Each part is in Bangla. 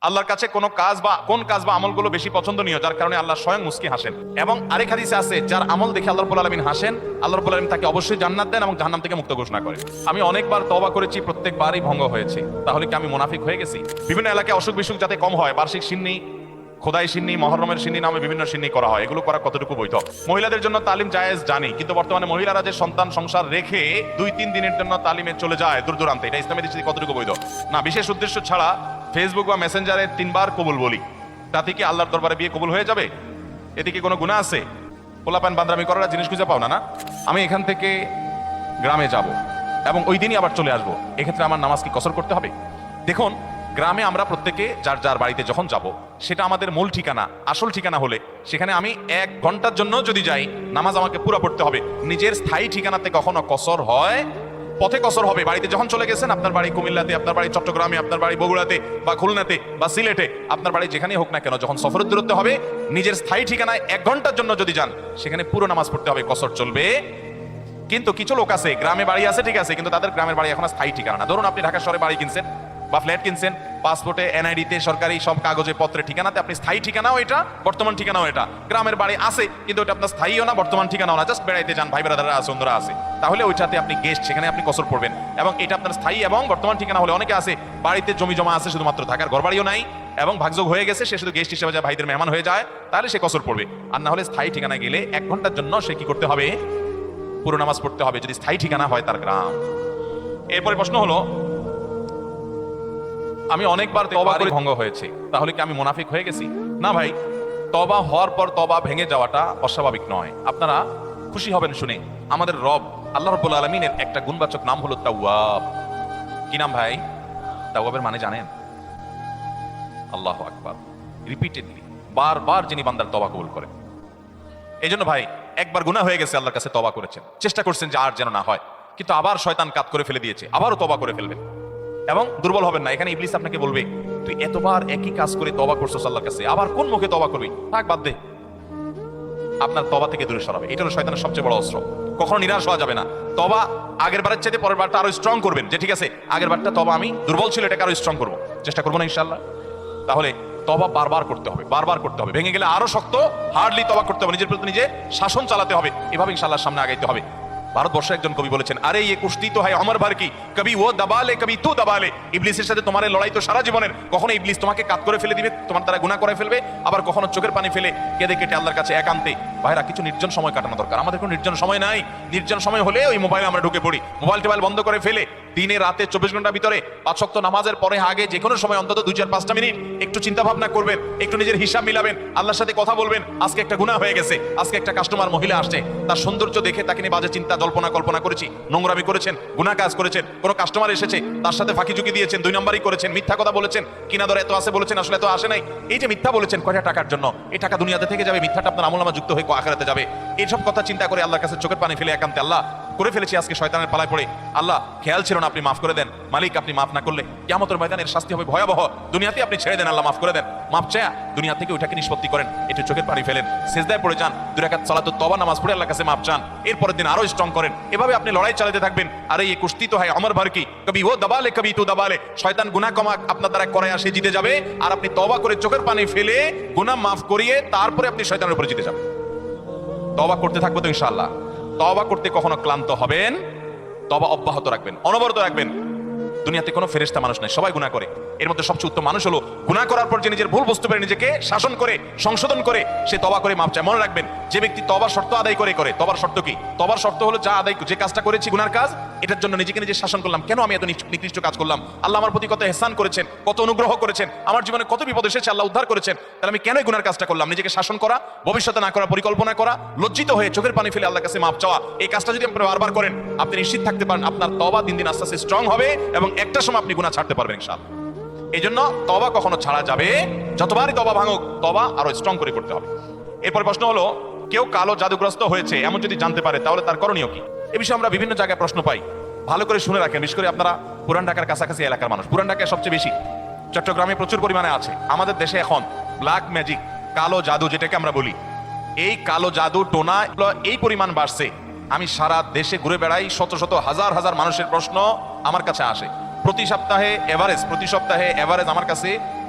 আল্লাহর কাছে কোন কাজ বা আমলগুলো বেশি পছন্দনীয় যার কারণে আল্লাহ স্বয়ং মুস্কি হাসেন। এবং আরেক হাদিসে আছে, যার আমল দেখে আল্লাহ রাব্বুল আলামিন হাসেন, আল্লাহ রাব্বুল আলামিন তাকে অবশ্যই জান্নাত দেন এবং জাহান্নাম থেকে মুক্ত ঘোষণা করেন। আমি অনেকবার তওবা করেছি, প্রত্যেকবারই ভঙ্গ হয়েছে। তাহলে কি আমি মুনাফিক হয়ে গেছি? বিভিন্ন এলাকায় অসুখ বিসুখ যাতে কম হয়, বার্ষিক সিন্নি, খোদাই সিন্নি, মহরমের সিন্নি নামে বিভিন্ন সিন্নি করা হয়, এগুলো করা কতটুকু বৈধ? মহিলাদের জন্য তালিম জায়েজ জানি, কিন্তু বর্তমানে মহিলারা যে সন্তান সংসার রেখে 2-3 দিনের জন্য তালিমে চলে যায় দূর দূরান্তে, এটা ইসলামের দৃষ্টিতে কতটুকু বৈধ? না, বিশেষ উদ্দেশ্য ছাড়া ফেসবুক বা মেসেঞ্জারে 3 বার কবুল বলি, তাতে কি আল্লাহর দরবারে বিয়ে কবুল হয়ে যাবে? এতে কি কোনো গুনাহ আছে? পোলাপান বান্দরামি করার জিনিস খুঁজে পাও না? আমি এখান থেকে গ্রামে যাব এবং ওই দিনই আবার চলে আসবো, এক্ষেত্রে আমার নামাজ কি কসর করতে হবে? দেখুন, গ্রামে আমরা প্রত্যেকে যার যার বাড়িতে যখন যাব, সেটা আমাদের মূল ঠিকানা, আসল ঠিকানা হলে সেখানে আমি 1 ঘন্টার জন্য যদি যাই, নামাজ আমাকে পুরো পড়তে হবে। নিজের স্থায়ী ঠিকানাতে কখনো কসর হয়? পথে কসর হবে। বাড়িতে যখন চলে গেছেন, আপনার বাড়ি কুমিল্লাতে, আপনার বাড়ি চট্টগ্রামে, আপনার বাড়ি বগুড়াতে বা খুলনাতে বা সিলেটে, আপনার বাড়ি যেখানেই হোক না কেন, যখন সফরের দূরত্ব হবে, নিজের স্থায়ী ঠিকানায় 1 ঘন্টার জন্য যদি যান, সেখানে পুরো নামাজ পড়তে হবে, কসর চলবে। কিন্তু কিছু লোক আছে, গ্রামে বাড়ি আছে ঠিক আছে, কিন্তু তাদের গ্রামের বাড়ি এখন স্থায়ী ঠিকানা না। ধরুন আপনি ঢাকা শহরে বাড়ি কিনছেন বা ফ্ল্যাট কিনছেন, পাসপোর্টে, এনআইডিতে, সরকারি সব কাগজে পত্রে ঠিকানাতে আপনি স্থায়ী ঠিকানাও এটা, বর্তমান ঠিকানাও এটা। গ্রামের বাড়ি আছে, কিন্তু ওটা আপনার স্থায়ীও না, বর্তমান ঠিকানাও না, জাস্ট বেড়াইতে যান, ভাই ব্রাদাররা আছে, অন্যরা আছে, তাহলে ওইটাতে আপনি গেস্ট, সেখানে আপনি কসর পড়বেন। এবং এটা আপনার স্থায়ী এবং বর্তমান ঠিকানা হলে, অনেকে আছে বাড়িতে জমি জমা আছে, শুধুমাত্র থাকার ঘর বাড়িও নাই এবং ভাগযোগ হয়ে গেছে, সে শুধু গেস্ট হিসেবে যায়, ভাইদের মেহমান হয়ে যায়, তাহলে সে কসর পড়বে। আর না হলে স্থায়ী ঠিকানায় গেলে 1 ঘন্টার জন্য সে কি করতে হবে? পুরো নামাজ পড়তে হবে, যদি স্থায়ী ঠিকানা হয় তার গ্রাম। এরপরে প্রশ্ন হলো, আমি অনেকবার তওবা করে ভঙ্গ হয়েছে, তাহলে কি আমি মুনাফিক হয়ে গেছি? না ভাই, তওবা হওয়ার পর তওবা ভেঙে যাওয়াটা অস্বাভাবিক নয়। আপনারা খুশি হবেন শুনে, আমাদের রব আল্লাহ রাব্বুল আলামিনের একটা গুণবাচক নাম হলো তাওয়াব। কি নাম ভাই? তাওয়াবের মানে জানেন? আল্লাহু আকবার। রিপিটেডলি, বারবার যিনি বান্দার তওবা কবুল করেন। এই জন্য ভাই, একবার গুনাহ হয়ে গেছে, আল্লাহর কাছে তওবা করেছেন, চেষ্টা করছেন যে আর যেন না হয়, কিন্তু আবার শয়তান কাত করে ফেলে দিয়েছে, আবারও তওবা করে ফেলবেন এবং দুর্বল হবেন না। এখানে ইবলিস আপনাকে বলবে, তুই এতবার একই কাজ করে তওবা করছস আল্লাহর কাছে, আবার কোন মুখে তওবা করবি? থাক, বাদ দে। আপনার তওবা থেকে দূরে সরাবে। এটা হলো শয়তানের সবচেয়ে বড় অস্ত্র। কখনো নিরাশ হওয়া যাবে না। তওবা আগের বারের চাইতে পরের বারটা আরো স্ট্রং করবেন, যে ঠিক আছে, আগের বারটা তওবা আমি দুর্বল ছিল, এটাকে আরো স্ট্রং করবো, চেষ্টা করবো না ইনশাআল্লাহ। তাহলে তওবা বারবার করতে হবে, বারবার করতে হবে। ভেঙে গেলে আরো শক্ত, হার্ডলি তওবা করতে হবে, নিজের প্রতি নিজে শাসন চালাতে হবে, এভাবে ইনশাআল্লাহ সামনে আগাইতে হবে। ভারতবর্ষের একজন কবি বলেছেন, আরে ये কুश्ती तो है अमर भर की, कभी वो दबा ले कभी तू दबा ले। ইবলিসের সাথে তোমার এই লড়াই তো সারা জীবনের। কখনো ইবলিস তোমাকে কাত করে ফেলে দিবে, তোমার দ্বারা গুনাহ করে ফেলবে, আবার কখনো চোখের পানি ফেলে কেঁদে কেটে আল্লাহর কাছে একান্তে। ভাইরা, কিছু নির্জন সময় কাটানো দরকার। আমাদের কোনো নির্জন সময় নাই। নির্জন সময় হলে ওই মোবাইলে আমরা ঢুকে পড়ি, মোবাইল টোবাইল বন্ধ করে ফেলে দিনে রাতে 24 ঘন্টার ভিতরে 5 ওয়াক্ত নামাজের পরে আগে যে কোনো সময় অন্তত 2-4-5টা মিনিট একটু চিন্তা ভাবনা করবেন, একটু নিজের হিসাব মিলাবেন, আল্লাহর সাথে কথা বলবেন। আজকে একটা গুনাহ হয়ে গেছে, আজকে একটা কাস্টমার মহিলা আসছে, তার সৌন্দর্য দেখে তাকে নিয়ে বাজে চিন্তা জল্পনা কল্পনা করেছি, নোংরামি করেছেন, গুনাহ কাজ করেছেন। কোনো কাস্টমার এসেছে, তার সাথে ফাঁকি ঝুঁকি দিয়েছেন, 2 নম্বরই করেছেন, মিথ্যা কথা বলেছেন, কিনা দর এত আছে বলেছেন, আসলে এত আসে নাই। এই যে মিথ্যা বলেছেন কয়টা টাকার জন্য, এই টাকা দুনিয়াতে থেকে যাবে, মিথ্যাটা আপনার আমলনামা যুক্ত হয়ে আখিরাতে যাবে। এইসব কথা চিন্তা করে আল্লাহর কাছে চোখের পানি ফেলে একান্তে, আল্লাহ করে ফেলেছি আজকে শয়তানের পালায় পড়ে, আল্লাহ খেয়াল ছিল না, আপনি মাফ করে দেন। মালিক, আপনি মাফ না করলে কিয়ামতের ময়দানের শাস্তি হবে ভয়াবহ। দুনিয়াতে আপনি ছেড়ে দেন, আল্লাহ মাফ করে দেন। মাফ চায়া দুনিয়া থেকে ওইটাকে নিষ্পত্তি করেন, একটু চোখের পানি ফেলেন, সিজদায় পড়ে যান, 2 রাকাত সালাতুত তওবা নামাজ পড়ে আল্লাহর কাছে মাফ চান, এরপরের দিন আরো স্ট্রং করেন। এভাবে আপনি লড়াই চালাতে থাকবেন। আরে ये কুश्ती तो है अमर भर की, कभी वो दबा ले कभी तू दबा ले। শয়তান গুনাহ কমা আপনার দ্বারা করে আসে জিতে যাবে, আর আপনি তওবা করে চোখের পানি ফেলে গুনাহ মাফ করিয়ে তারপরে আপনি শয়তানের উপরে জিতে যাবেন। তওবা করতে থাকবো তো ইনশাআল্লাহ। তওবা করতে কখনো ক্লান্ত হবেন, তওবা অব্যাহত রাখবেন, অনবরত রাখবেন। দুনিয়াতে কোনো ফেরেশতা মানুষ নাই, সবাই গুনাহ করে। এর মধ্যে সবচেয়ে উত্তম মানুষ হলো গুনাহ করার পর যে নিজের ভুল বুঝতে পারে, নিজেকে শাসন করে, সংশোধন করে সে তওবা করে মাফ চায়। মনে রাখবেন, যে ব্যক্তি তওবার শর্ত আদায় করে, তওবার শর্ত কি? তওবার শর্ত হলো যে কাজটা করেছি গুনার কাজ, এটার জন্য নিজেকে নিজে শাসন করলাম, কেন আমি এত নিকৃষ্ট কাজ করলাম, আল্লাহ আমার প্রতি কত ইহসান করেছেন, কত অনুগ্রহ করেছেন, আমার জীবনে কত বিপদ এসেছে, আল্লাহ উদ্ধার করেছেন, তাহলে আমি কেন এই গুনার কাজটা করলাম? নিজেকে শাসন করা, ভবিষ্যতে না করার পরিকল্পনা করা, লজ্জিত হয়ে চোখের পানি ফেলে আল্লাহর কাছে মাফ চাওয়া, এই কাজটা যদি আপনি বারবার করেন, আপনি নিশ্চিত থাকতে পারেন আপনার তওবা দিন দিন আস্তে আস্তে স্ট্রং হবে এবং একটা সময় আপনি গুনাহ ছাড়তে পারবেন ইনশাআল্লাহ। এই জন্য তওবা কখনো ছাড়া যাবে, যতবারই তওবা ভাঙুক, তওবা আরো স্ট্রং করে করতে হবে। এরপর প্রশ্ন হলো, কেউ কালো জাদুগ্রস্ত হয়েছে এমন যদি জানতে পারে, তাহলে তার করণীয় কি? এ বিষয়ে আমরা বিভিন্ন জায়গায় প্রশ্ন পাই, ভালো করে শুনে রাখেন। বিশেষ করে আপনারা পুরান ঢাকার কাছাকাছি এলাকার মানুষ, পুরান ঢাকায় সবচেয়ে বেশি, চট্টগ্রামে প্রচুর পরিমাণে আছে। আমাদের দেশে এখন ব্ল্যাক ম্যাজিক, কালো জাদু যেটাকে আমরা বলি, এই কালো জাদু টোনা এই পরিমাণ বাড়ছে, আমি সারা দেশে ঘুরে বেড়াই, শত শত হাজার হাজার মানুষের প্রশ্ন আমার কাছে আসে। প্রতি সপ্তাহে এভারেজ আমার কাছে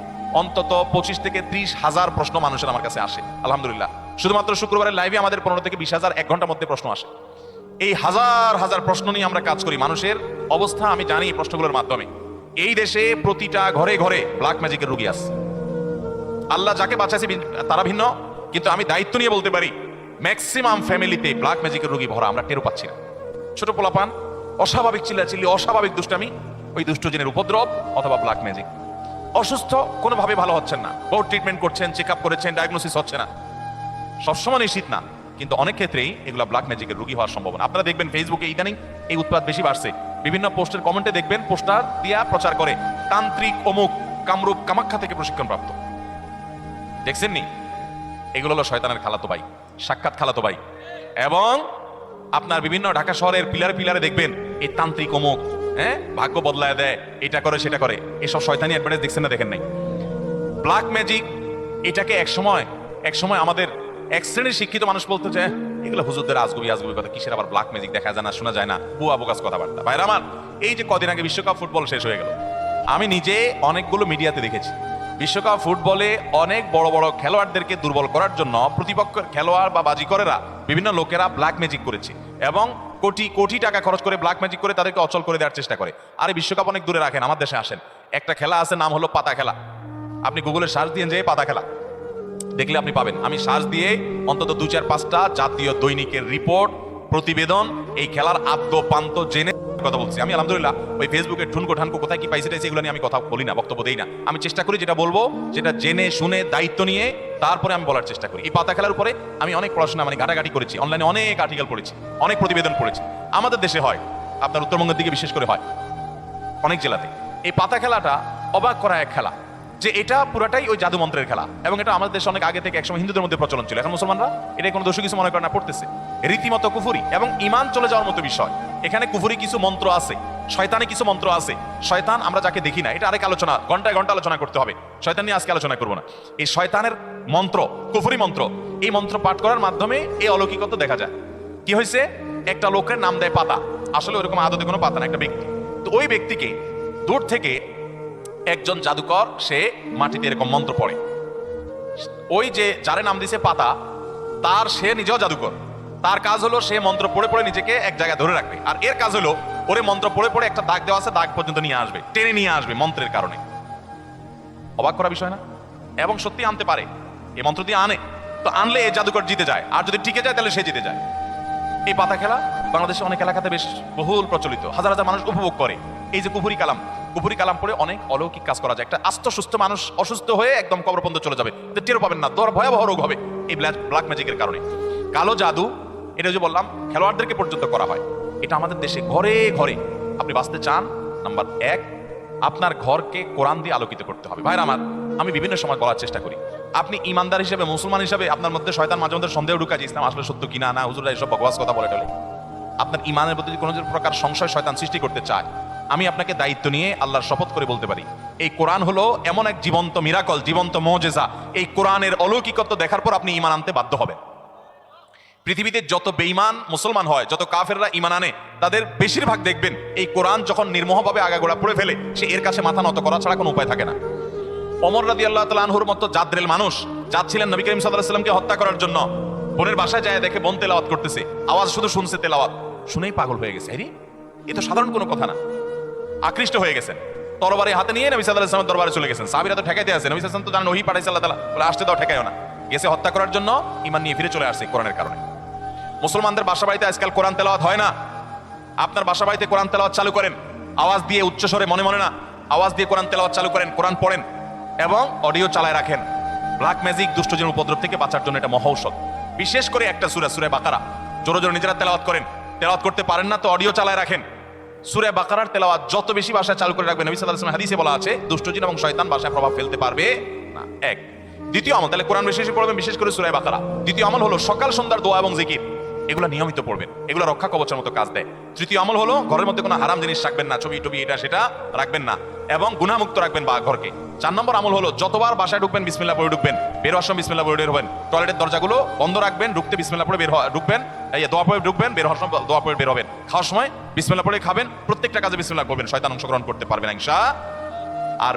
অন্তত 25 থেকে 30,000 প্রশ্ন মানুষের আমার কাছে আসে আলহামদুলিল্লাহ। শুধুমাত্র শুক্রবারের লাইভে আমাদের 15 থেকে 20,000 এক ঘন্টার মধ্যে প্রশ্ন আসে। এই হাজার হাজার প্রশ্ন নিয়ে আমরা কাজ করি। মানুষের অবস্থা আমি জানি এই প্রশ্নগুলোর মাধ্যমে। এই দেশে প্রতিটা ঘরে ঘরে ব্ল্যাক ম্যাজিকের রোগী আছে। আল্লাহ যাকে বাঁচাইছে তারা ভিন্ন, কিন্তু আমি দায়িত্ব নিয়ে বলতে পারি ম্যাক্সিমাম ফ্যামিলিতে ব্ল্যাক ম্যাজিকের রোগী ভরা, আমরা টেরও পাচ্ছি না। ছোট পোলাপান, অস্বাভাবিক চিল্লাচিল্লি, অস্বাভাবিক দুষ্টামি, ওই দুষ্ট জিনের উপদ্রব অথবা ব্ল্যাক ম্যাজিক। অসুস্থ, কোনোভাবে ভালো হচ্ছেন না, বহু ট্রিটমেন্ট করছেন, চেক আপ করেছেন, ডায়াগনোসিস হচ্ছে না। সবসময় নিশ্চিত না, কিন্তু অনেক ক্ষেত্রেই এগুলো ব্ল্যাক ম্যাজিকের রোগী হওয়ার সম্ভাবনা। আপনারা দেখবেন ফেসবুকে ইদানিং এই উৎপাদ বেশি বাড়ছে। বিভিন্ন পোস্টের কমেন্টে দেখবেন পোস্টার দিয়া প্রচার করে তান্ত্রিক অমুক কামরূপ কামাখ্যা থেকে প্রশিক্ষণ প্রাপ্ত। দেখছেন নি? এগুলো হলো শয়তানের খালাতো ভাই, সাক্ষাৎ খালাতো ভাই। এবং আপনার বিভিন্ন ঢাকা শহরের পিলারে পিলারে দেখবেন এই তান্ত্রিক অমুক, ভাগ্য বদলায় দেয়, এটা করে সেটা করে, এসব শয়তানি অ্যাডভার্টাইজ দেখছেন না? দেখেন নাই? ব্ল্যাক ম্যাজিক এটাকে এক সময় আমাদের এক শ্রেণীর শিক্ষিত মানুষ বলতো যে এগুলো হুজুরদের আজগুবি কথা, কিসের আবার ব্ল্যাক ম্যাজিক, দেখা যায় না, শোনা যায় না, বুয়া বোকাস কথাবার্তা। ভাইরা আমার, এই যে কদিন আগে বিশ্বকাপ ফুটবল শেষ হয়ে গেল, আমি নিজে অনেকগুলো মিডিয়াতে দেখেছি বিশ্বকাপ ফুটবলে অনেক বড় বড় খেলোয়াড়দেরকে দুর্বল করার জন্য প্রতিপক্ষের খেলোয়াড় বা বাজিকরেরা বিভিন্ন লোকেরা ব্ল্যাক ম্যাজিক করেছে এবং কোটি কোটি টাকা খরচ করে ব্ল্যাক ম্যাজিক করে তাদেরকে অচল করে দেওয়ার চেষ্টা করে। আরে বিশ্বকাপ অনেক দূরে রাখেন, আমার দেশে আসেন। একটা খেলা আছে, নাম হলো পাতা খেলা। আপনি গুগলে সার্চ দিয়ে যে পাতা খেলা দেখলে আপনি পাবেন। আমি সার্চ দিয়ে অন্তত 2-4-5টা জাতীয় দৈনিকের রিপোর্ট, প্রতিবেদন, এই খেলার আদ্য পান্ত জেনে কথা বলছি। আমি আলহামদুলিল্লাহ ওই ফেসবুকে ঠুনকো ঠানকো কোথায় কি পাইছে টাইছে এগুলো নিয়ে আমি কথা বলি না, বক্তব্য দেই না। আমি চেষ্টা করি যেটা বলবো যেটা জেনে শুনে দায়িত্ব নিয়ে তারপরে আমি বলার চেষ্টা করি। এই পাতা খেলার উপরে আমি অনেক পড়াশোনা ঘাটাঘাটি করেছি, অনলাইনে অনেক আর্টিকেল পড়েছি, অনেক প্রতিবেদন পড়েছি। আমাদের দেশে হয়, আপনার উত্তরবঙ্গের দিকে বিশেষ করে হয়, অনেক জেলাতে। এই পাতা খেলাটা অবাক করা এক খেলা, যে এটা পুরাটাই ওই জাদু মন্ত্রের খেলা। এবং এটা আমাদের দেশে অনেক আগে থেকে একসময় হিন্দুদের মধ্যে প্রচলন ছিল, এখন মুসলমানরা এটা কোনো দোষী কিছু মনে করে না, পড়তেছে। রীতিমতো কুফুরি এবং ইমান চলে যাওয়ার মতো বিষয়। এখানে কুফুরি কিছু মন্ত্র আছে, শয়তানি কিছু মন্ত্র আছে। শয়তান আমরা যাকে দেখি না, এটা আরেক আলোচনা, ঘন্টায় ঘন্টা আলোচনা করতে হবে, শয়তান নিয়ে আজকে আলোচনা করবো না। এই শয়তানের মন্ত্র, কুফুরি মন্ত্র, এই মন্ত্র পাঠ করার মাধ্যমে এই অলৌকিকত্ব দেখা যায়। কি হয়েছে, একটা লোকের নাম দেয় পাতা, আসলে ওরকম আদতে কোনো পাতা না, একটা ব্যক্তি। তো ওই ব্যক্তিকে দূর থেকে একজন জাদুকর সে মাটিতে এরকম মন্ত্র পড়ে। ওই যে যারে নাম দিছে পাতা, তার সে নিজেও জাদুকর। তার কাজ হলো সে মন্ত্র পড়ে পড়ে নিজেকে এক জায়গায় ধরে রাখবে, আর এর কাজ হলো ওরে মন্ত্র পড়ে পড়ে একটা দাগ দেওয়া আছে, দাগ পর্যন্ত নিয়ে আসবে, টেনে নিয়ে আসবে মন্ত্রের কারণে। অবাক করা বিষয় না? এবং সত্যি আনতে পারে, এই মন্ত্র দিয়ে আনে। তো আনলে এই জাদুকর জিতে যায়, আর যদি টিকে যায় তাহলে সে জিতে যায়। এই পাতা খেলা বাংলাদেশে অনেক এলাকাতে বেশ বহুল প্রচলিত, হাজার হাজার মানুষ উপভোগ করে। এই যে কুফুরি কালাম পড়ে অনেক অলৌকিক কাজ করা যায়। একটা আস্ত সুস্থ মানুষ অসুস্থ হয়ে একদম কবরপর্যন্ত চলে যাবে, টেরও পাবেন না, ভয়াবহ রোগ হবে এই ব্ল্যাক ম্যাজিকের কারণে। কালো জাদু, এটা যে বললাম খেলোয়াড়দেরকে পর্যন্ত করা হয়, এটা আমাদের দেশে ঘরে ঘরে। আপনি বাঁচতে চান, নাম্বার 1, আপনার ঘরকে কোরআন দিয়ে আলোকিত করতে হবে। ভাইরা আমার, আমি বিভিন্ন সময় বলার চেষ্টা করি, আপনি ইমানদার হিসেবে, মুসলমান হিসেবে আপনার মধ্যে শয়তান মাঝে মধ্যে সন্দেহ ঢুকায় যে ইসলাম আসলে সত্য কিনা, না হুজুররা এসব বকওয়াস কথা বলে টলে। আপনার ইমানের প্রতি কোনো প্রকার সংশয় শয়তান সৃষ্টি করতে চায়, আমি আপনাকে দায়িত্ব নিয়ে আল্লাহর শপথ করে বলতে পারি, এই কোরআন হলো এমন এক জীবন্ত মিরাকল, জীবন্ত মুজিজা। এই কোরআনের অলৌকিকত্ব দেখার পর আপনি ঈমান আনতে বাধ্য হবেন। পৃথিবীতে যত বেঈমান মুসলমান হয়, যত কাফেররা ঈমান আনে, তাদের বেশিরভাগ দেখবেন এই কোরআন যখন নির্মোহভাবে আগাগোড়া পড়ে ফেলে, সে এর কাছে মাথা নত করা ছাড়া কোনো উপায় থাকে না। ওমর রাদিয়াল্লাহু তাআলা আনহুর মতো জাদ্রেল মানুষ যাচ্ছিলেন নবী করিম সাল্লাল্লাহু আলাইহি ওয়াসাল্লামকে হত্যা করার জন্য, বোনের বাসায় যায় দেখে বোন তেলাওয়াত করতেছে, আওয়াজ শুধু শুনছে, তেলাওয়াত শুনেই পাগল হয়ে গেছে। আরে এ তো সাধারণ কোনো কথা না, আকৃষ্ট হয়ে গেছেন। তরবারি হাতে নিয়ে নবী সাল্লাল্লাহু আলাইহি ওয়াসাল্লামের দরবারে চলে গেছেন। সাহাবীরা তো ঠেকাইতে আছে, নবী সাল্লাল্লাহু আলাইহি ওয়াসাল্লাম তো জানেন ওহী পাঠাইছে আল্লাহ তাআলা, বলে আসতে দাও, ঠেকাইও না। গেছে হত্যা করার জন্য, ঈমান নিয়ে ফিরে চলে আসছে কোরআনের কারণে। মুসলমানদের বাসা বাড়িতে আজকাল কোরআন তেলাওয়াত হয় না। আপনার বাসা বাড়িতে কোরআন তেলাওয়াত চালু করেন, আওয়াজ দিয়ে, উচ্চস্বরে, মনে মনে না, আওয়াজ দিয়ে কোরআন তেলাওয়াত চালু করেন, কোরআন পড়েন এবং অডিও চালায় রাখেন। ব্ল্যাক ম্যাজিক, দুষ্টজনের উপদ্রব থেকে বাঁচার জন্য এটা মহৌষধ। বিশেষ করে একটা সূরা বাকারা জোরে জোরে নিজেরা তেলাওয়াত করেন। তেলাওয়াত করতে পারেন না তো অডিও চালায় রাখেন। সূরা বাকারার তেলাওয়াত যত বেশি ভাষায় চালু করে রাখবেন, নবী সাল্লাল্লাহু আলাইহি ওয়াসাল্লাম হাদিসে বলা আছে দুষ্টজিন এবং শয়তান ভাষায় প্রভাব ফেলতে পারবে না। এক। দ্বিতীয় আমল, তাহলে কোরআন বেশি বেশি পড়বেন, বিশেষ করে সূরা বাকারা। দ্বিতীয় আমল হলো সকাল সন্ধ্যার দোয়া এবং জিকির, এগুলো নিয়মিত পড়বেন, এগুলো রক্ষা কবচের মতো কাজ দেয়। তৃতীয় আমল হলো ঘরের মধ্যে কোনো হারাম জিনিস রাখবেন না, ছবি টবি এটা সেটা রাখবেন না, এবং গুনাহমুক্ত রাখবেন বা ঘরকে। 4 নম্বর আমল হলো যতবার বাসায় ঢুকবেন বিসমিল্লাহ পড়ে ঢুকবেন, বের হওয়ার সময় বিসমিল্লাহ পড়ে বের হবেন। টয়লেটের দরজাগুলো বন্ধ রাখবেন, ঢুকতে বিসমিল্লাহ পড়ে ঢুকবেন, দোয়া পড়ে ঢুকবেন, বের হওয়ার সময় দোয়া পড়ে বের হবেন। খাওয়ার সময় বিসমিল্লাহ পড়ে খাবেন, প্রত্যেকটা কাজে বিসমিল্লাহ করবেন, শয়তান অংশগ্রহণ করতে পারবে না ইনশাআল্লাহ। আর